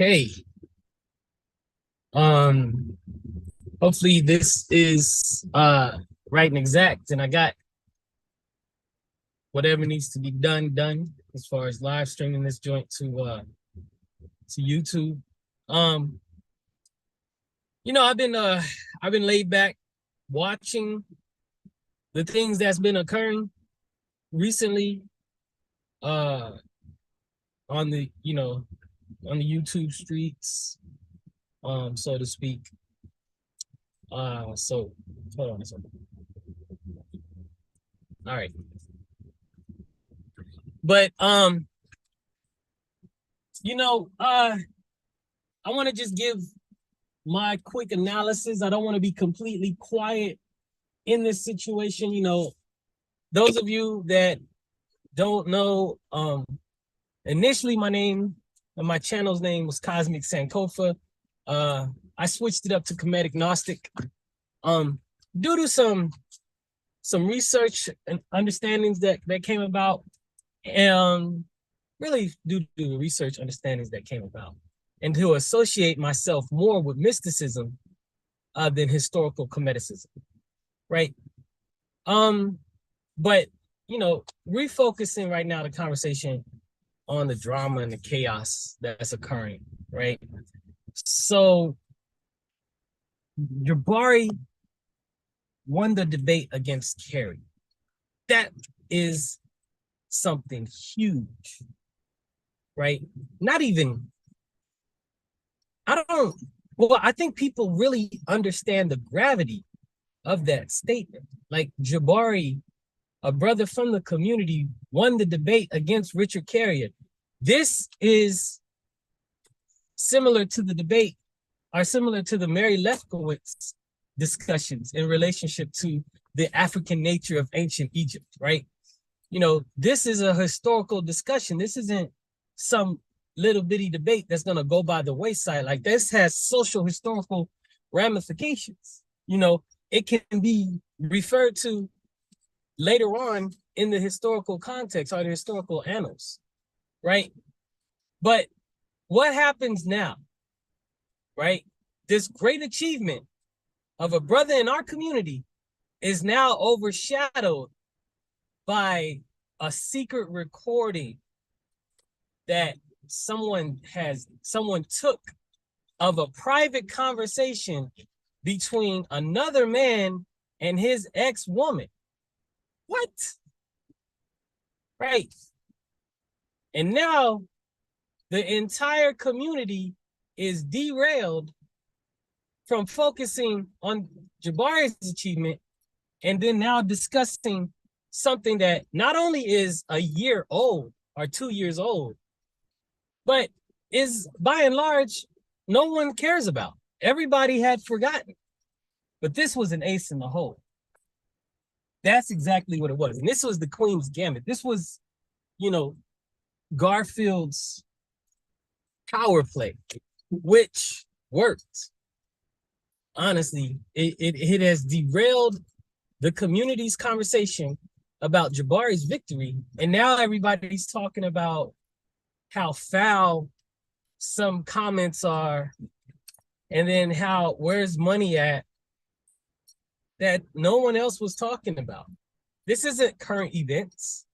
Hey, um, hopefully this is right and exact, and I got whatever needs to be done as far as live streaming this joint to YouTube. Um, I've been laid back watching the things that's been occurring recently uh on the on the YouTube streets, so to speak. So hold on a second. All right. But you know, I want to just give my quick analysis. I don't want to be completely quiet in this situation. Those of you that don't know, initially my channel's name was Cosmic Sankofa. I switched it up to Comedic Gnostic. Due to some research and understandings that came about, and really due to the research understandings that came about, and to associate myself more with mysticism than historical comedicism, right? Um, but refocusing right now the conversation on the drama and the chaos that's occurring, right? So Jabari won the debate against Kerry. That is something huge, right? Not even, I don't, well, I think people really understand the gravity of that statement. Like Jabari, a brother from the community, won the debate against Richard Carrier. This is similar to the debate, or similar to the Mary Lefkowitz discussions in relationship to the African nature of ancient Egypt, right? This is a historical discussion. This isn't some little bitty debate that's going to go by the wayside. Like, this has social historical ramifications. It can be referred to later on in the historical context or the historical annals, right? But what happens now, right? This great achievement of a brother in our community is now overshadowed by a secret recording that someone took of a private conversation between another man and his ex-woman. What? Right. And now the entire community is derailed from focusing on Jabari's achievement and then now discussing something that not only is a year old or 2 years old, but is by and large, no one cares about. Everybody had forgotten. But this was an ace in the hole. That's exactly what it was. And this was the Queen's Gambit. This was, Garfield's power play, which worked. Honestly, it has derailed the community's conversation about Jabari's victory. And now everybody's talking about how foul some comments are, and then where's money at, that no one else was talking about. This isn't current events.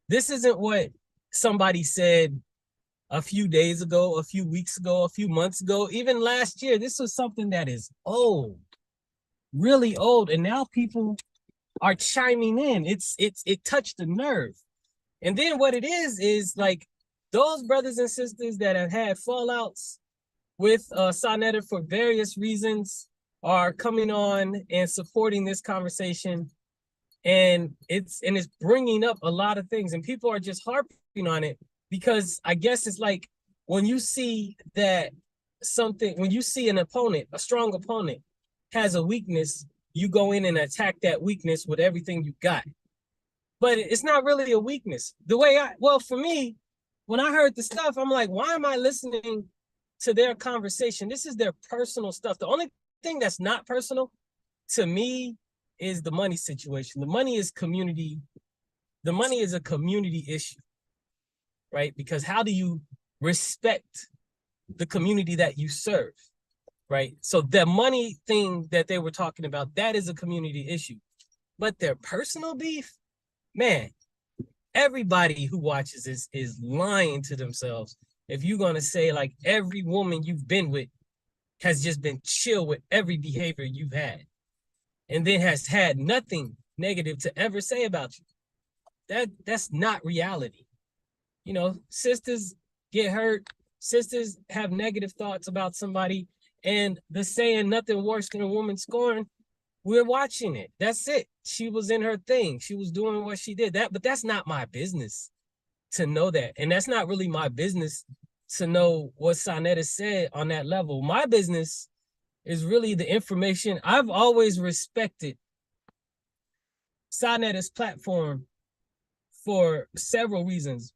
This isn't what somebody said a few days ago, a few weeks ago, a few months ago, even last year. This was something that is old, really old. And now people are chiming in. It touched the nerve. And then what it is like those brothers and sisters that have had fallouts with Sonetta for various reasons are coming on and supporting this conversation. And it's bringing up a lot of things, and people are just harping on it because I guess it's like when you see when you see an opponent, a strong opponent, has a weakness, you go in and attack that weakness with everything you got. But it's not really a weakness. For me, when I heard the stuff, I'm like, why am I listening to their conversation? This is their personal stuff. The only thing that's not personal to me is the money situation. The money is community. The money is a community issue, right? Because how do you respect the community that you serve, right? So the money thing that they were talking about, that is a community issue. But their personal beef, man, everybody who watches this is lying to themselves. If you're going to say like every woman you've been with has just been chill with every behavior you've had and then has had nothing negative to ever say about you, that's not reality. You know, sisters get hurt, sisters have negative thoughts about somebody, and the saying nothing worse than a woman scorned, we're watching it. That's it. She was in her thing. She was doing what she did. But that's not my business to know that. And that's not really my business to know what Sonetta said on that level. My business is really the information. I've always respected Sonetta's platform for several reasons.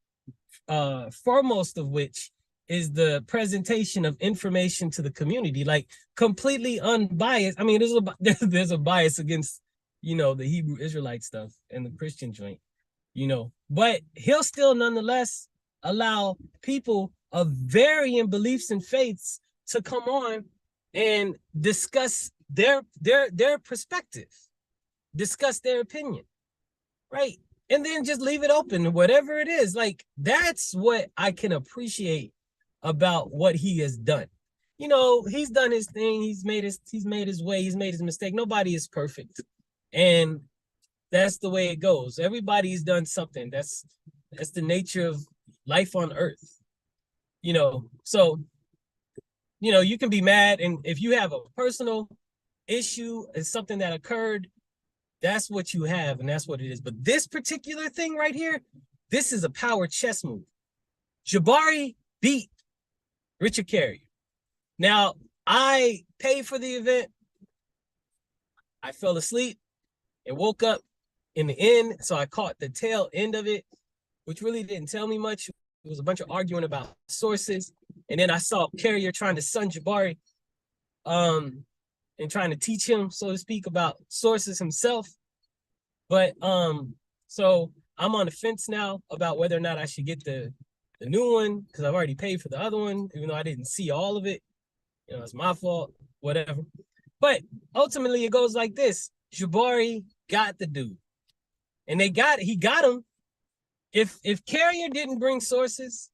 Foremost of which is the presentation of information to the community, like completely unbiased. I mean, there's a bias against, you know, the Hebrew Israelite stuff and the Christian joint, you know, but he'll still nonetheless allow people of varying beliefs and faiths to come on and discuss their perspective, discuss their opinion, right? And then just leave it open, whatever it is. Like, that's what I can appreciate about what he has done. You know, he's done his thing. He's made his way. He's made his mistake. Nobody is perfect. And that's the way it goes. Everybody's done something. That's the nature of life on earth. You know, so, you know, you can be mad. And if you have a personal issue, it's something that occurred, that's what you have, and that's what it is. But this particular thing right here, this is a power chess move. Jabari beat Richard Carrier. Now, I paid for the event. I fell asleep and woke up in the end, so I caught the tail end of it, which really didn't tell me much. It was a bunch of arguing about sources, and then I saw Carrier trying to sun Jabari, and trying to teach him, so to speak, about sources himself. But so I'm on the fence now about whether or not I should get the new one, because I've already paid for the other one, even though I didn't see all of it. You know, it's my fault, whatever. But ultimately it goes like this. Jabari got the dude. And he got him. If Carrier didn't bring sources,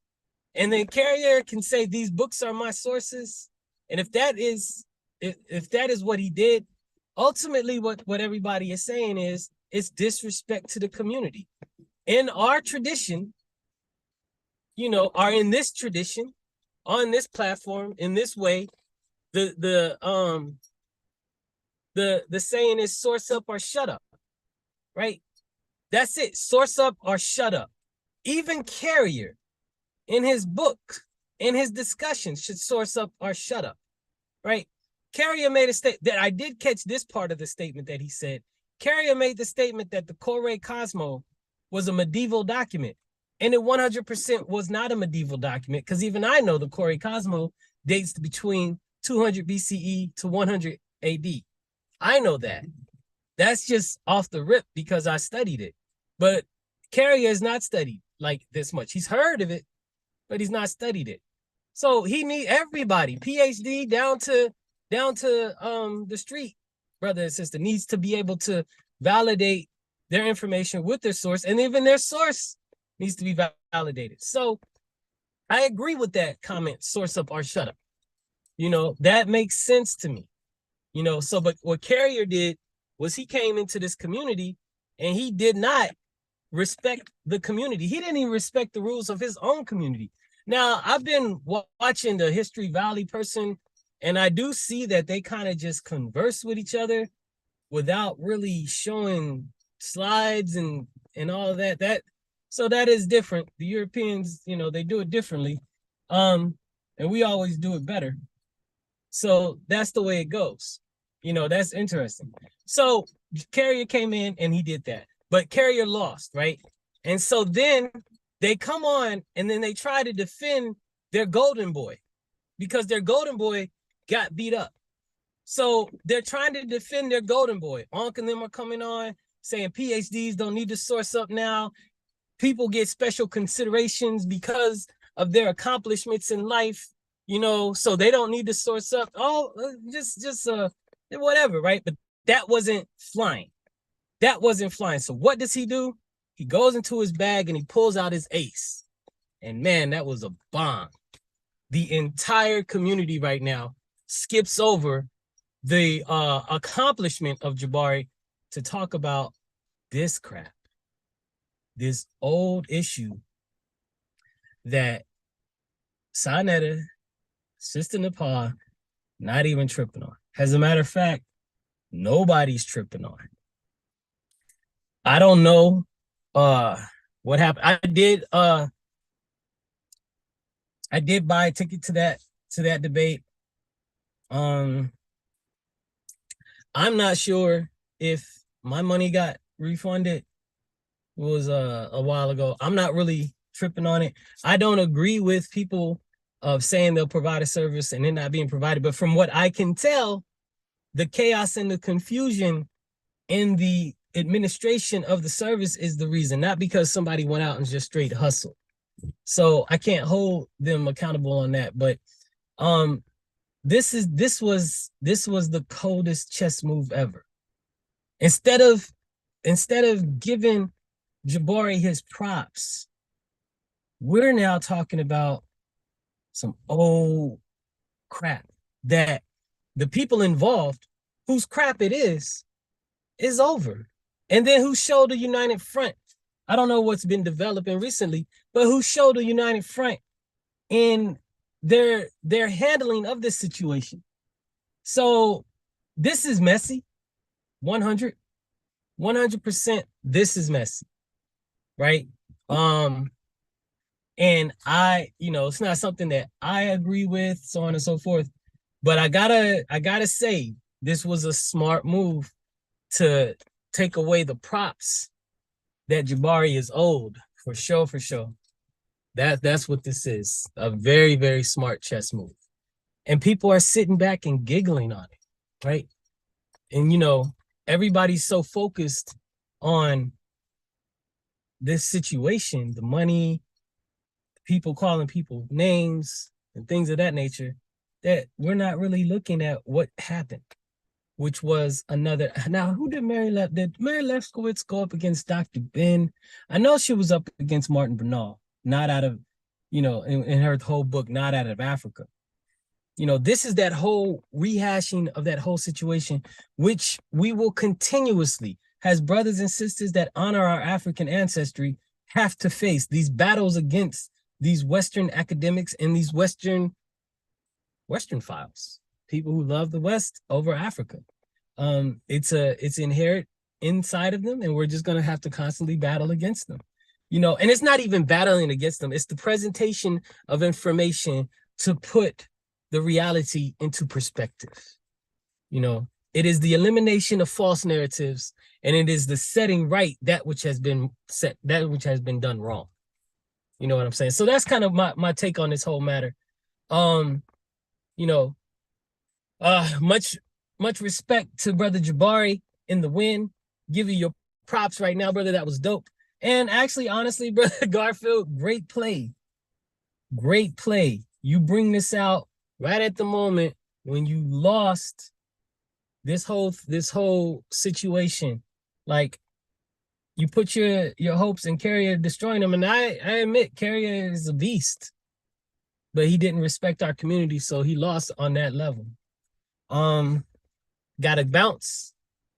and then Carrier can say these books are my sources, and if that is what he did, ultimately what everybody is saying is it's disrespect to the community. In our tradition, you know, are in this tradition, on this platform, in this way, the saying is source up or shut up, right? That's it. Source up or shut up. Even Carrier, in his book, in his discussion, should source up or shut up, right? Carrier made a statement that I did catch this part of the statement that he said. Carrier made the statement that the Koray Cosmo was a medieval document, and it 100% was not a medieval document, because even I know the Koray Cosmo dates between 200 BCE to 100 AD. I know that. That's just off the rip because I studied it. But Carrier has not studied like this much. He's heard of it, but he's not studied it. So he need everybody, PhD down to the street, brother and sister, needs to be able to validate their information with their source, and even their source needs to be validated. So I agree with that comment, source up or shut up. You know, that makes sense to me. You know, so but what Carrier did was he came into this community and he did not respect the community. He didn't even respect the rules of his own community. Now, I've been watching the History Valley person, and I do see that they kind of just converse with each other without really showing slides and all of that. So that is different. The Europeans, you know, they do it differently. And we always do it better. So that's the way it goes. You know, that's interesting. So Carrier came in and he did that, but Carrier lost, right? And so then they come on and then they try to defend their golden boy because their golden boy got beat up. So they're trying to defend their golden boy. Ankh and them are coming on saying PhDs don't need to source up now. People get special considerations because of their accomplishments in life. so they don't need to source up. Oh, just whatever, right? But that wasn't flying. That wasn't flying. So what does he do? He goes into his bag and he pulls out his ace. And man, that was a bomb. The entire community right now skips over the accomplishment of Jabari to talk about this crap, this old issue that Sinetta, Sister Nepal, not even tripping on. As a matter of fact, nobody's tripping on. I don't know what happened. I did buy a ticket to that debate. I'm not sure if my money got refunded. It was a while ago. I'm not really tripping on it. I don't agree with people of saying they'll provide a service and it not being provided. But from what I can tell, the chaos and the confusion in the administration of the service is the reason, not because somebody went out and just straight hustled. So I can't hold them accountable on that. But this was the coldest chess move ever. Instead of giving Jabari his props, we're now talking about some old crap that the people involved, whose crap it is over. And then who showed a united front. I don't know what's been developing recently, but who showed a united front in their handling of this situation. So this is messy. 100% this is messy, right? And it's not something that I agree with, so on and so forth. But I gotta say, this was a smart move to take away the props that Jabari is owed, for sure. That's what this is. A very, very smart chess move. And people are sitting back and giggling on it, right? And everybody's so focused on this situation, the money, people calling people names and things of that nature, that we're not really looking at what happened, which was another. Now, who did Mary Left? Did Mary Lefkowitz go up against Dr. Ben? I know she was up against Martin Bernal, not out of, in her whole book, not out of Africa. This is that whole rehashing of that whole situation, which we will continuously, as brothers and sisters that honor our African ancestry, have to face these battles against these Western academics and these Western files, people who love the West over Africa. It's inherent inside of them, and we're just gonna have to constantly battle against them. And it's not even battling against them, it's the presentation of information to put the reality into perspective. It is the elimination of false narratives, and it is the setting right that which has been set, that which has been done wrong. You know what I'm saying? So that's kind of my take on this whole matter. Much respect to Brother Jabari in the win. Give you your props right now, brother. That was dope. And actually, honestly, Brother Garfield, great play. Great play. You bring this out right at the moment when you lost this whole situation. Like, you put your hopes in Carrier destroying them, and I admit Carrier is a beast, but he didn't respect our community, so he lost on that level. Got to bounce.